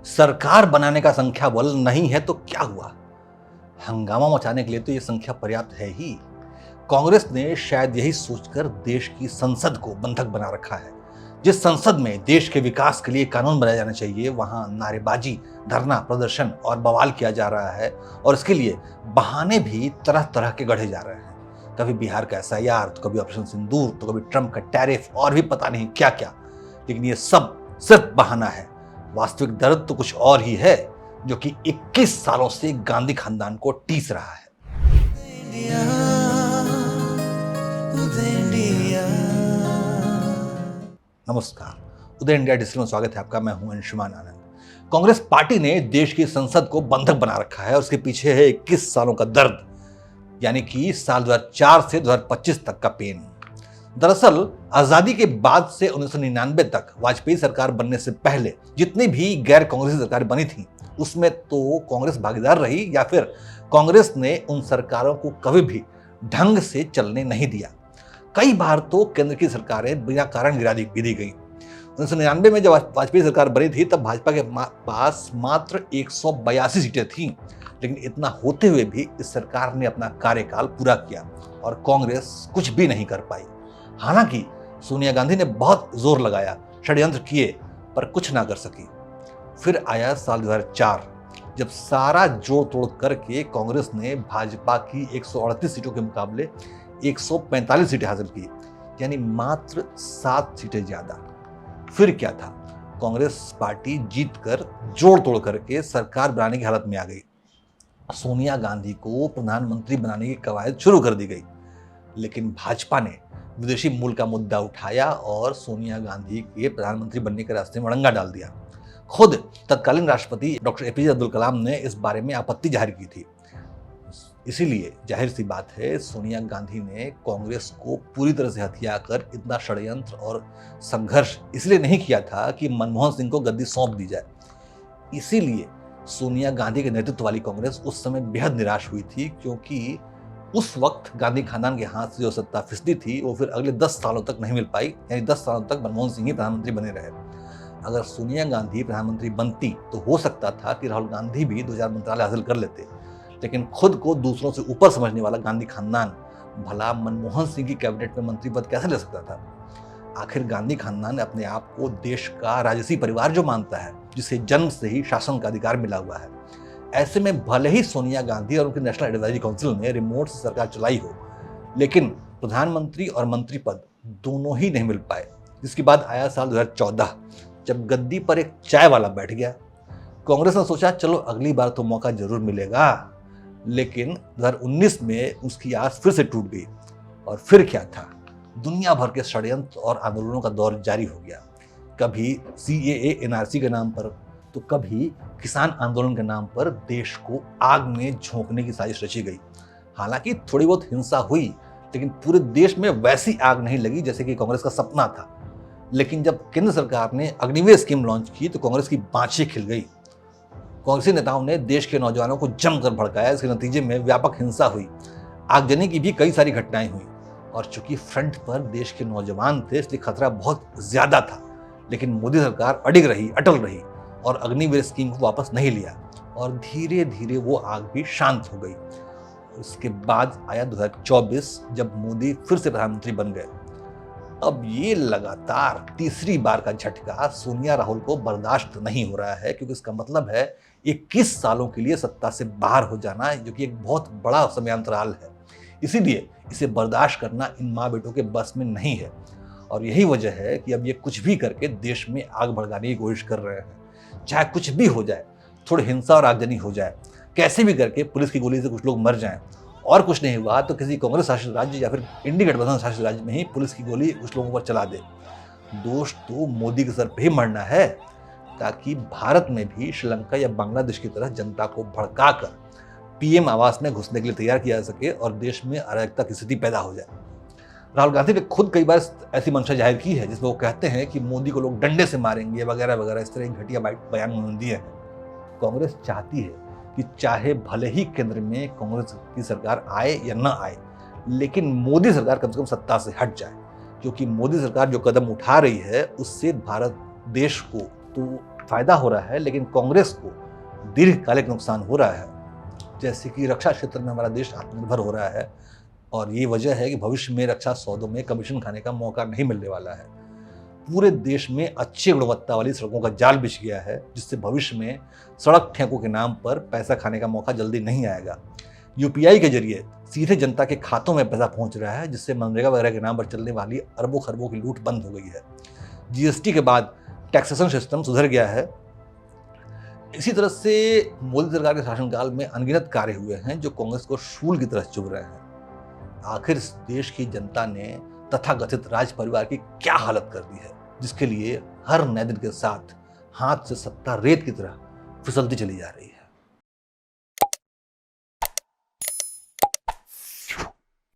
सरकार बनाने का संख्या बल नहीं है तो क्या हुआ? हंगामा मचाने के लिए तो ये संख्या पर्याप्त है ही। कांग्रेस ने शायद यही सोचकर देश की संसद को बंधक बना रखा है। जिस संसद में देश के विकास के लिए कानून बनाए जाने चाहिए, वहां नारेबाजी, धरना, प्रदर्शन और बवाल किया जा रहा है और इसके लिए बहाने भी तरह तरह के गढ़े जा रहे हैं। कभी बिहार का एसआईआर, तो कभी ऑपरेशन सिंदूर, तो कभी ट्रंप का टैरिफ और भी पता नहीं क्या क्या। लेकिन ये सब सिर्फ बहाना है। वास्तविक दर्द तो कुछ और ही है, जो कि 21 सालों से गांधी खानदान को टीस रहा है। नमस्कार, उदय इंडिया डिजिटल में स्वागत है आपका। मैं हूं अंशुमान आनंद। कांग्रेस पार्टी ने देश की संसद को बंधक बना रखा है और उसके पीछे है 21 सालों का दर्द, यानी कि साल 2004 से 2025 तक का पेन। दरअसल आजादी के बाद से 1999 तक वाजपेयी सरकार बनने से पहले जितनी भी गैर कांग्रेसी सरकार बनी थी, उसमें तो कांग्रेस भागीदार रही या फिर कांग्रेस ने उन सरकारों को कभी भी ढंग से चलने नहीं दिया। कई बार तो केंद्र की सरकारें बिना कारण गिरा दी गई। 1999 में जब वाजपेयी सरकार बनी थी, तब भाजपा के पास मात्र 182 सीटें थीं, लेकिन इतना होते हुए भी इस सरकार ने अपना कार्यकाल पूरा किया और कांग्रेस कुछ भी नहीं कर पाई। हालांकि सोनिया गांधी ने बहुत जोर लगाया, षड्यंत्र किए, पर कुछ ना कर सकी। फिर आया साल 2004, जब सारा जोड़ तोड़ करके कांग्रेस ने भाजपा की 138 सीटों के मुकाबले 145 सीटें हासिल की, यानी मात्र 7 सीटें ज्यादा। फिर क्या था, कांग्रेस पार्टी जीतकर जोड़ तोड़ करके सरकार बनाने की हालत में आ गई। सोनिया गांधी को प्रधानमंत्री बनाने की कवायद शुरू कर दी गई, लेकिन भाजपा ने विदेशी मूल का मुद्दा उठाया और सोनिया गांधी के प्रधानमंत्री बनने के रास्ते में अड़ंगा डाल दिया। खुद तत्कालीन राष्ट्रपति डॉक्टर एपीजे अब्दुल कलाम ने इस बारे में आपत्ति जाहिर की थी। इसीलिए जाहिर सी बात है, सोनिया गांधी ने कांग्रेस को पूरी तरह से हथियाकर इतना षड्यंत्र और संघर्ष इसलिए नहीं किया था कि मनमोहन सिंह को गद्दी सौंप दी जाए। इसीलिए सोनिया गांधी के नेतृत्व वाली कांग्रेस उस समय बेहद निराश हुई थी, क्योंकि उस वक्त गांधी खानदान के हाथ से जो सत्ता फिसली थी, वो फिर अगले 10 सालों तक नहीं मिल पाई। यानी 10 सालों तक मनमोहन सिंह ही प्रधानमंत्री बने रहे। अगर सोनिया गांधी प्रधानमंत्री बनती तो हो सकता था कि राहुल गांधी भी 2000 मंत्रालय हासिल कर लेते, लेकिन खुद को दूसरों से ऊपर समझने वाला गांधी खानदान भला मनमोहन सिंह की कैबिनेट में मंत्री पद कैसे ले सकता था? आखिर गांधी खानदान अपने आप को देश का राजसी परिवार जो मानता है, जिसे जन्म से ही शासन का अधिकार मिला हुआ है। ऐसे में भले ही सोनिया गांधी और उनके नेशनल एडवाइजरी काउंसिल ने रिमोट से सरकार चलाई हो, लेकिन प्रधानमंत्री और मंत्री पद दोनों ही नहीं मिल पाए। जिसके बाद आया साल 2014, जब गद्दी पर एक चाय वाला बैठ गया। कांग्रेस ने सोचा चलो अगली बार तो मौका जरूर मिलेगा, लेकिन 2019 में उसकी आस फिर से टूट गई। और फिर क्या था, दुनिया भर के षड्यंत्र और आंदोलनों का दौर जारी हो गया। कभी CAA NRC के नाम पर, तो कभी किसान आंदोलन के नाम पर देश को आग में झोंकने की साजिश रची गई। हालांकि थोड़ी बहुत हिंसा हुई, लेकिन पूरे देश में वैसी आग नहीं लगी जैसे कि कांग्रेस का सपना था। लेकिन जब केंद्र सरकार ने अग्निवीर स्कीम लॉन्च की, तो कांग्रेस की बाँछें खिल गई। कांग्रेसी नेताओं ने देश के नौजवानों को जमकर भड़काया। इसके नतीजे में व्यापक हिंसा हुई, आगजनी की भी कई सारी घटनाएं हुई। और चूंकि फ्रंट पर देश के नौजवान थे, इसलिए खतरा बहुत ज्यादा था। लेकिन मोदी सरकार अडिग रही, अटल रही और अग्निवीर स्कीम को वापस नहीं लिया, और धीरे धीरे वो आग भी शांत हो गई। उसके बाद आया 2024, जब मोदी फिर से प्रधानमंत्री बन गए। अब ये लगातार तीसरी बार का झटका सोनिया राहुल को बर्दाश्त नहीं हो रहा है, क्योंकि इसका मतलब है 21 सालों के लिए सत्ता से बाहर हो जाना, जो कि एक बहुत बड़ा समयांतराल है। इसीलिए इसे बर्दाश्त करना इन माँ बेटों के बस में नहीं है, और यही वजह है कि अब ये कुछ भी करके देश में आग भड़काने की कोशिश कर रहे हैं। चाहे कुछ भी हो जाए, थोड़ी हिंसा और आगजनी हो जाए, कैसे भी करके पुलिस की गोली से कुछ लोग मर जाएं, और कुछ नहीं हुआ तो किसी कांग्रेस शासित राज्य या फिर इंडिया गठबंधन शासित राज्य में ही पुलिस की गोली कुछ लोगों पर चला दे। दोष तो मोदी के सर पे ही मरना है, ताकि भारत में भी श्रीलंका या बांग्लादेश की तरह जनता को भड़काकर PM आवास में घुसने के लिए तैयार किया जा सके और देश में अराजकता की स्थिति पैदा हो जाए। राहुल गांधी ने खुद कई बार ऐसी मंशा जाहिर की है, जिसमें वो कहते हैं कि मोदी को लोग डंडे से मारेंगे वगैरह वगैरह, इस तरह की घटिया बयान उन्होंने दिए हैं। कांग्रेस चाहती है कि चाहे भले ही केंद्र में कांग्रेस की सरकार आए या न आए, लेकिन मोदी सरकार कम से कम सत्ता से हट जाए, क्योंकि मोदी सरकार जो कदम उठा रही है उससे भारत देश को तो फायदा हो रहा है, लेकिन कांग्रेस को दीर्घकालिक नुकसान हो रहा है। जैसे कि रक्षा क्षेत्र में हमारा देश आत्मनिर्भर हो रहा है और ये वजह है कि भविष्य में रक्षा सौदों में कमीशन खाने का मौका नहीं मिलने वाला है। पूरे देश में अच्छी गुणवत्ता वाली सड़कों का जाल बिछ गया है, जिससे भविष्य में सड़क ठेकों के नाम पर पैसा खाने का मौका जल्दी नहीं आएगा। यूपीआई के जरिए सीधे जनता के खातों में पैसा पहुंच रहा है, जिससे मनरेगा वगैरह के नाम पर चलने वाली अरबों खरबों की लूट बंद हो गई है। जीएसटी के बाद टैक्सेशन सिस्टम सुधर गया है। इसी तरह से मोदी सरकार के शासनकाल में अनगिनत कार्य हुए हैं जो कांग्रेस को शूल की तरह चुभ रहे हैं। आखिर इस देश की जनता ने तथाकथित राज परिवार की क्या हालत कर दी है, जिसके लिए हर नए दिन के साथ हाथ से सत्ता रेत की तरह फिसलती चली जा रही है।